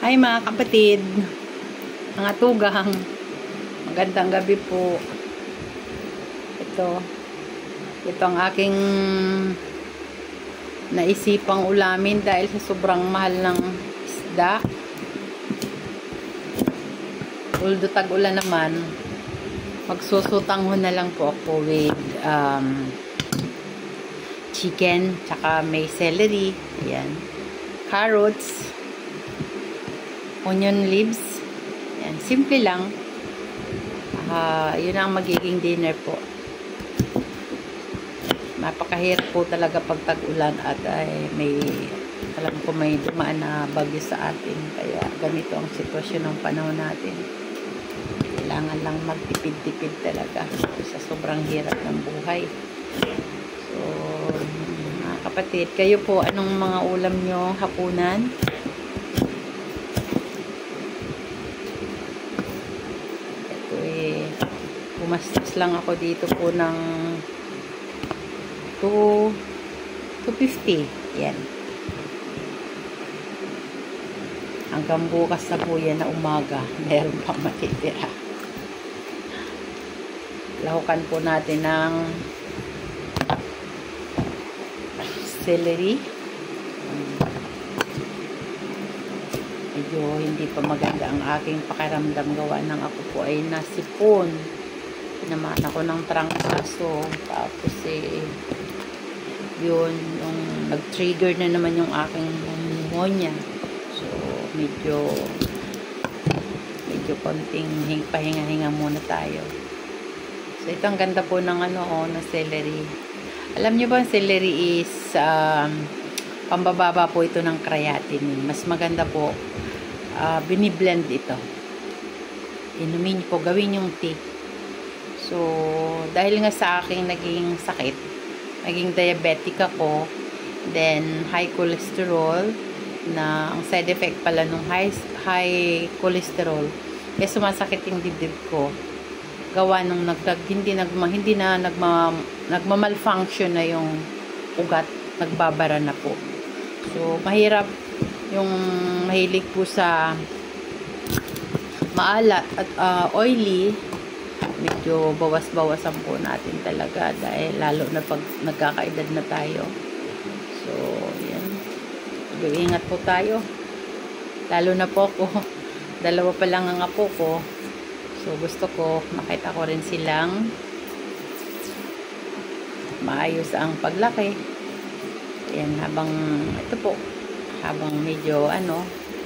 Ay mga kapatid, mga tugang, magandang gabi po. Ito ang aking naisipang ulamin dahil sa sobrang mahal ng isda. Although tag-ulan naman, magsusutanghon na lang po ako with chicken, tsaka may celery, ayan, carrots, onion leaves. Yan, simple lang. Yun ang magiging dinner po. Napakahirap po talaga pag tag-ulan at alam ko may dumaan na bagyo sa atin. Kaya ganito ang sitwasyon ng panahon natin. Kailangan lang magtipid-tipid talaga sa sobrang hirap ng buhay. So, mga kapatid, kayo po, anong mga ulam nyo hapunan? Bumastos lang ako dito po ng 250. Yan. Hanggang bukas na po yan na umaga. Meron pang matitira. Lahukan po natin ng celery. Medyo hindi pa maganda ang aking pakiramdam, gawa ng ako po ay nasipon. Naman ako ng trangkaso, tapos yun, yung nag-trigger na naman yung aking pneumonia. So medyo konting pahinga-hinga muna tayo. So ito ang ganda po ng na celery. Alam niyo ba, celery is pambababa po ito ng creatinine. Mas maganda po biniblend ito. Inumin niyo po, gawin yung tea. So, dahil nga sa aking naging sakit, naging diabetic ako, then high cholesterol, na ang side effect pala nung high cholesterol, kaya sumasakit yung dibdib ko. Gawa nung hindi na nagma-malfunction na yung ugat, nagbabara na po. So, mahirap yung mahilig po sa maalat at oily. Medyo bawas-bawasan po natin talaga dahil lalo na pag nagkakaedad na tayo. So, yan. Ingat po tayo. Lalo na po ako. Dalawa pa lang ang apo ko. So, gusto ko makita ko rin silang maayos ang paglaki. Yan, habang medyo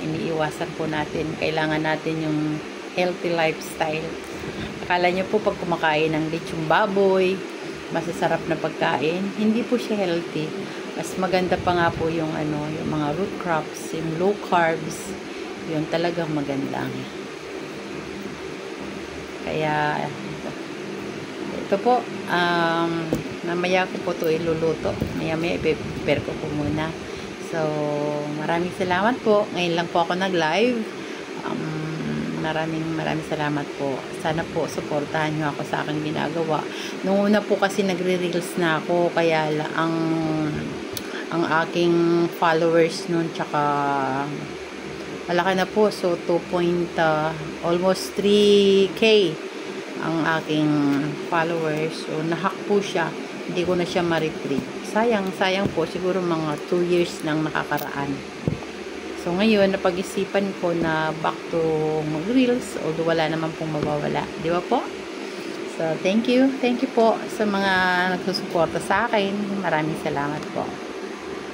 iniiwasan po natin. Kailangan natin yung healthy lifestyle. Akala nyo po pag kumakain ng lechong baboy, masasarap na pagkain, hindi po siya healthy. Mas maganda pa nga po yung yung mga root crops, yung low carbs, yun talagang maganda. Kaya ito po, namaya ko po ito iluluto. Maya-maya i-prepare ko po muna. So, maraming salamat po. Ngayon lang po ako nag-live. Maraming salamat po. Sana po suportahan nyo ako sa aking ginagawa. Noong una po kasi nagre-reels na ako, kaya ang aking followers nun tsaka malaki na po. So almost 3K ang aking followers. So nahack po siya. Hindi ko na siya ma-retrieve. Sayang po. Siguro mga 2 years nang nakakaraan. So, ngayon, napag-isipan ko na back to mag-reels, although wala naman pong mawawala. Di ba po? So, thank you. Thank you po sa mga nagsusuporta sa akin. Maraming salamat po.